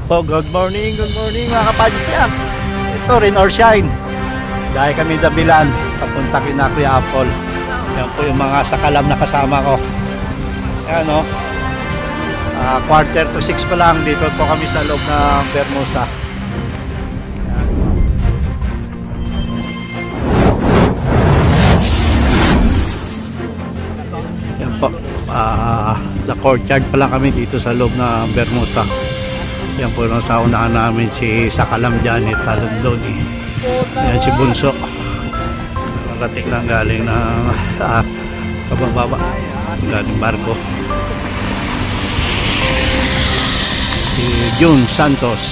po, good morning mga kapadyak. Ito, rain or shine. Dahil kami Dabilan, papunta kina Kuya Apple. Yan po yung mga sakalam na kasama ko. Ayan o. 5:45 pa lang, dito po kami sa loob ng Bermusa. Yan po. The courtyard pa lang kami dito sa loob ng Bermusa. Yan po nung sa unahan namin si Sakalam Janet Talondoni. Yan si Bunso. Narating lang galing ng kabababa. Galing barko. Si June Santos.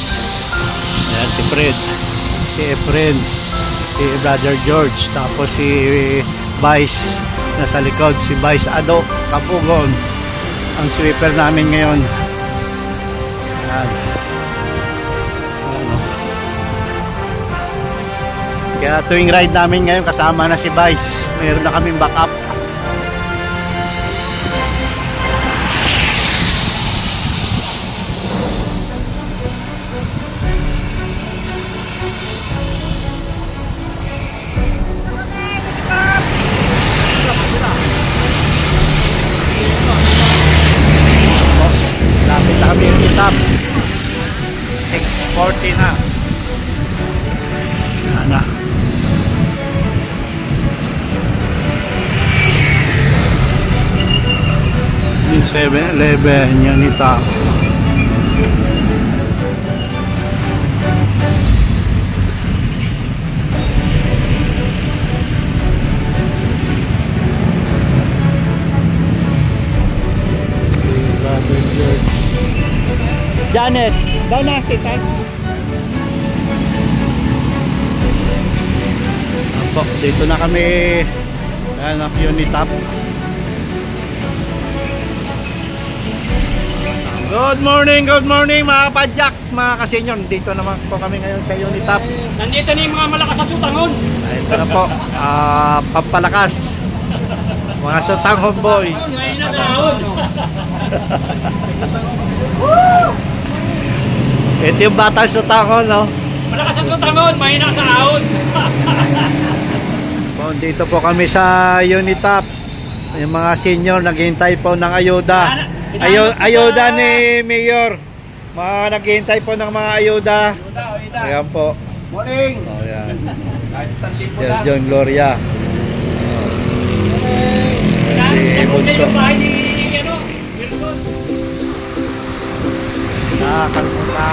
Yan si Fred. Si Efren. Si Brother George. Tapos si Vice. Nasa likod si Vice Ado Kapugon. Ang sweeper namin ngayon. Yan. Kaya tuwing ride namin ngayon kasama na si Vice. Mayroon na kaming backup. Lapit na kami yung kitap. 6:40 na. Ano? 7-Eleven yan ita. Janet, daw na titas. Apo, dito na kami. Anak Unitap. Good morning mga kapadyak, mga kasenyor. Dito naman po kami ngayon sa Unitap. Nandito na yung mga malakas sa sutangon. Ito na po, pampalakas. Mga sutangon boys. Ngayon na dahon. Ito yung bata sutangon, no? Malakas sa sutangon, mahina sa ahon. Dito po kami sa Unitap. Yung mga senior naghihintay po ng ayuda. Ayuda ni Mayor. Naghihintay po ng mga ayuda. Ayan po. Morning. Oh, yan. Kahit 1,000 Sir lang. John Gloria. Si Bunso. Kalmuna.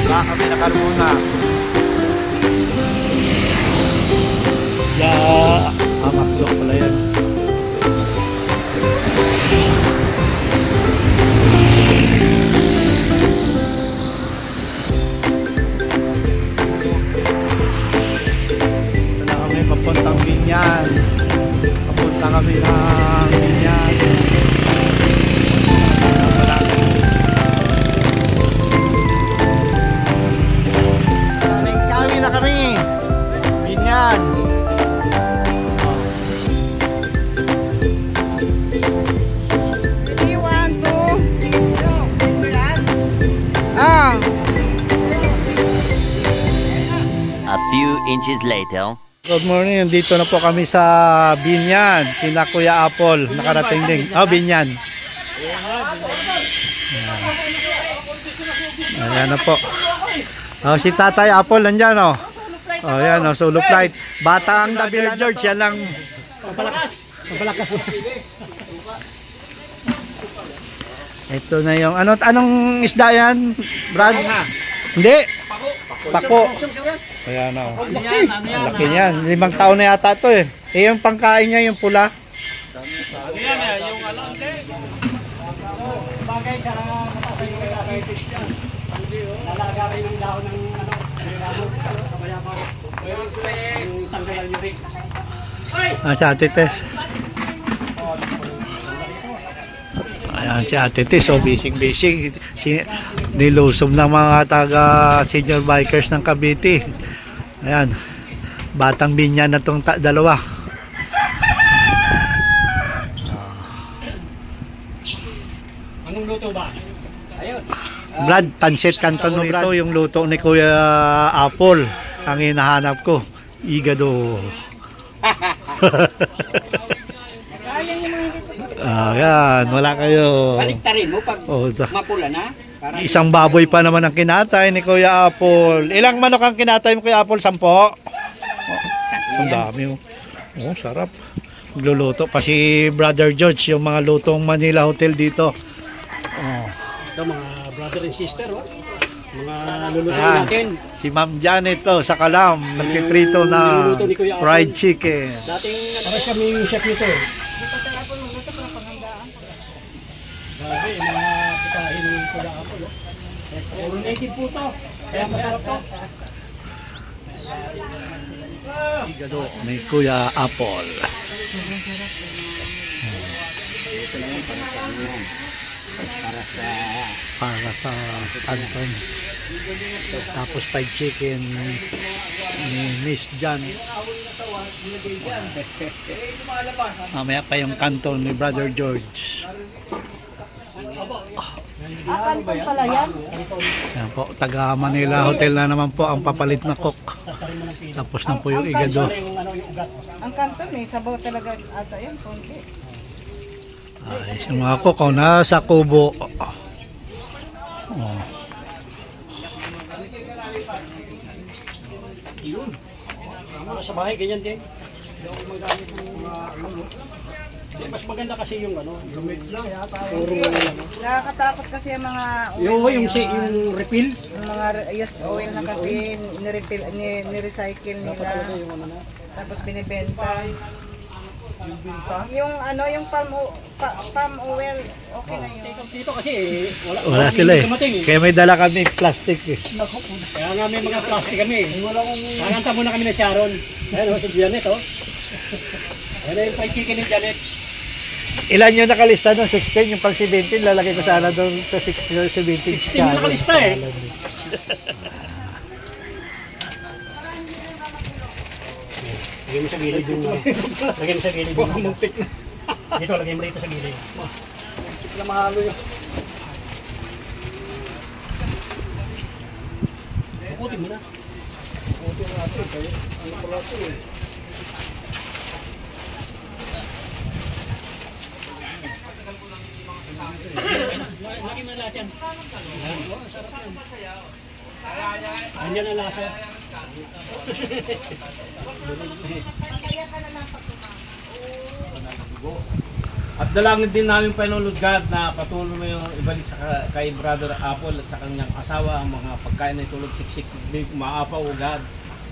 Kami na Kalmuna. Amakdo pala yan. Wala kami papuntang Binyan. Papunta kami ng Binyan. Kami na kami. Binyan. A few inches later. Good morning, dito na po kami sa Binyan. Sina Kuya Apple, nakarating din. Binyan. Ayan na po. Si Tatay Apple nandyan, oh. Ayan, solo flight. Bata ang Dabilan George, yan lang. Papalakas. Ito na yung, anong isda yan, Brad? Hindi. Pako. Ayan o. Laki niyan. 5 taon na yata ito eh. Yung pangkain niya, yung pula. Ano yan eh, yung alante. Bagay sa diabetes yan. Nalaga kayo ng dahon ng kabaya pa. Yung tanggalan nyo rin. Si Ate Tess. Ayan si Ate Tess. So basic. Nilusob ng mga taga senior bikers ng Cavite. Ayan. Batang Binyan na itong dalawa. Anong luto ba? Ayun. Brad, pancit canton ito yung luto ni Kuya Apple. Ang hinahanap ko, igado. Yan, wala kayo. Baliktarin mo pag Oh, mapula na. Para isang baboy pa naman ang kinatay ni Kuya Apple. Ilang manok ang kinatay mo, Kuya Apple? 10? Oh, ang dami. Oh, sarap. Magluluto pa si Brother George yung mga lutong Manila Hotel dito. Oh. ito mga brother and sister, oh. Mga lulutuin Ayan, natin. si Ma'am Janet to sa Kalam, nagpiprito na Niluluto ni Kuya Apple. fried chicken. Dating para siya may chef nito. Grabe, mga putahin ni Kuya Apple, oh. Puro native po to. Kaya masarap to. Igado ni Kuya Apple. Para sa Anton. Tapos fried chicken ni Miss Jan. Mamaya pa yung kanton ni Brother George. Kanton pala yan? Yan po, taga Manila Hotel na naman po ang papalit na cook. Tapos na po yung igado. Ang kanton eh, sabaw talaga ata yan, konti. Ay, yung mga cook, oh, nasa kubo. Oh. Yun. Sa bahay, ganyan din. Hindi ako magamit ng mga ano. Mas maganda kasi yung ano, lumit lang yata. Puro ano. Nakakatakot kasi ang mga Yung refill. yung mga used oil na kasi ni-refill, ni-recycle nila. Yung ano na. Tapos binibenta. Yung ano, yung palm oil, okay na yun. Dito kasi Wala sila eh. dumating. Kaya may dala kami plastic eh. Kaya nga may mga plastic kami. Nakanta muna kami ng Sharon. Ayan o, si Janet o. Ayan yung fried chicken ni Janet. Ilan yung nakalista ng 16? Yung pang 17, lalagay ko sana doon sa 16 17. 16 yung nakalista eh. Lagyan mo sa gilid yung... Lagyan mo sa gilid yung... Dito, lagyan mo rito sa gilid. Wala mahalo yun. Bukutin mo na. Bukutin mo natin. Ano pala ito eh. Lagi mo na lahat yan. Andiyan ang lasa. At dalangin din namin Panginoon God na patuloy mo yung ibalik sa kay Brother Apple at sa kanyang asawa ang mga pagkain na tulog siksik din maapaw o God.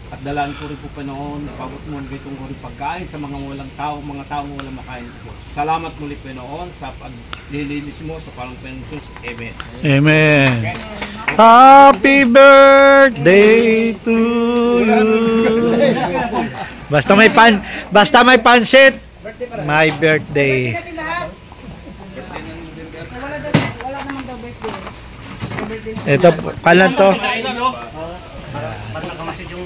At dalangin ko rin po Panginoon, ipabot mo ng itong rin pagkain sa mga walang tao, mga taong walang makain po. Salamat muli Panginoon sa paglilinis mo sa parang Panginoon Jesus. Amen. Amen. Happy birthday to you. Basta may pansit, my birthday. Wala naman daw birthday. Ito, kalan to. Para nakamasid yung...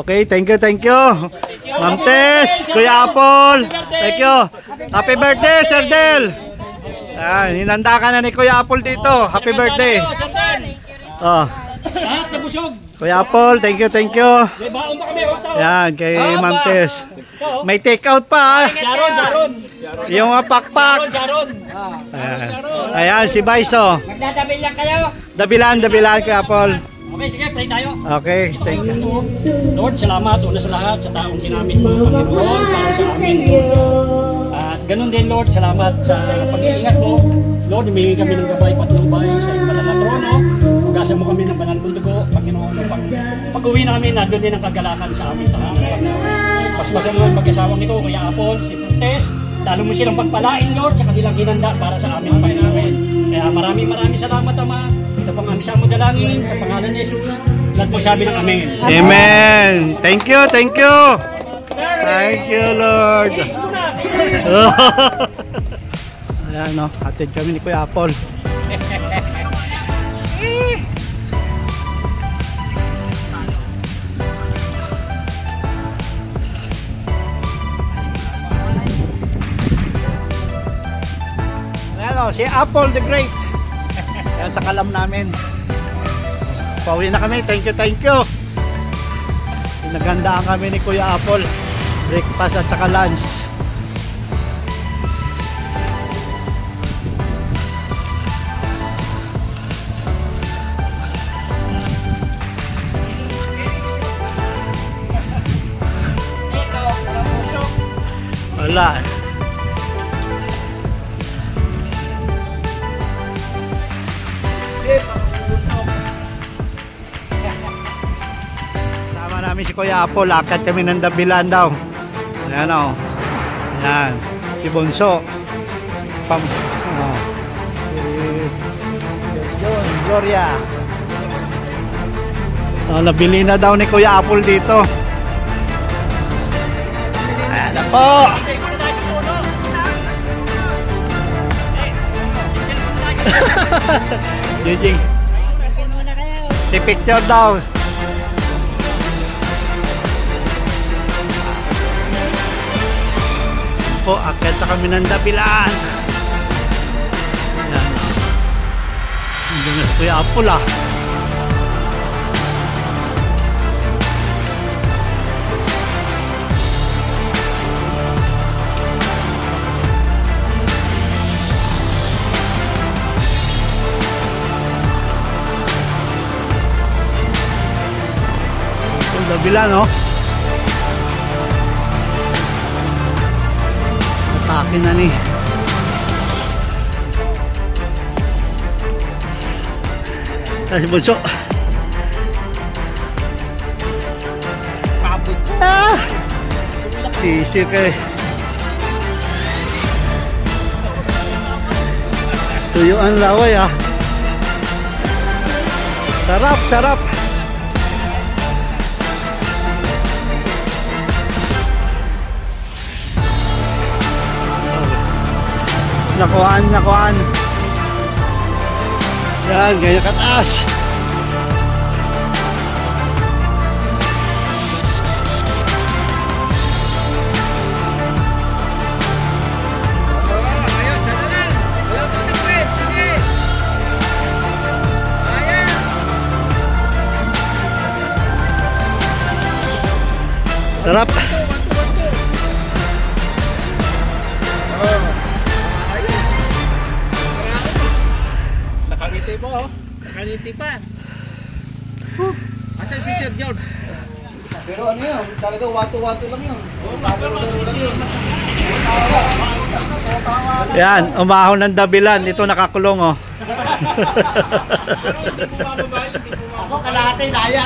Okay, thank you, thank you. Ma'am Tess, Kuya Apple, thank you. Happy birthday, Sir Del. Hinanda ka na ni Kuya Apple dito. Happy birthday. Oh. Kuya Apple, thank you, thank you. Yan, kay Ma'am Tess. May take out pa. Sharon. Yung pakpak. Ayan, si Baiso. Magdadabil lang kayo. Dabilan, Kuya Apple. Okay, sige, pray tayo. Okay, thank you. Lord, salamat una sa lahat sa taong ginamit mo, Panginoon, para sa amin. At ganun din, Lord, salamat sa pag-iingat mo. Lord, humingi kami ng gabay patnubay sa iyong banal na trono. Hugasan mo kami ng banal ng dugo, Panginoon. Pag-uwi namin, nandun din ang kagalakan sa aming tahanan, Panginoon. Paspasan mo ang mag-asawang ito, Kuya Apple, si Tess. Lalo mo silang pagpalain, Lord, sa kanilang hinanda para sa amin, Panginoon. Kaya maraming salamat, Ama. Ito pang aming mo dalangin sa pangalan ni Jesus. Lahat mo sabi ng Amen. Amen. Thank you, thank you. Thank you, Lord. Ayan, no, hatid kami ni Kuya Apple. Ayan, no, si Apple the Great. Ayan, sa kalam namin. Pauwi na kami. Thank you. Pinagandaan kami ni Kuya Apple. Breakfast at saka lunch. Wala. Sama namin si Kuya Apple, lakad kami ng dabilan daw. Ayan o. Ayan. Si Bunso. John, Gloria. Nabili na daw ni Kuya Apple dito. Ayan na po. Jijing. Si picture daw. Po, akit na kami ng dabilan. Ayan. Hindi na si Kuya Apple ah. Dabilan, no? Atake na ni. Si Bunso. Easy kay. Tuyuan laway ah. Sarap. Nakuhaan. Yan, ganyan kataas. Sarap. Nakangiti po, oh. Nakangiti pa. Asan si Sir George? Pero ano yun? Talaga wato-wato lang yun. Yan, umahon ng dabilan. Ito nakakulong, oh. Ako kalahati, naya.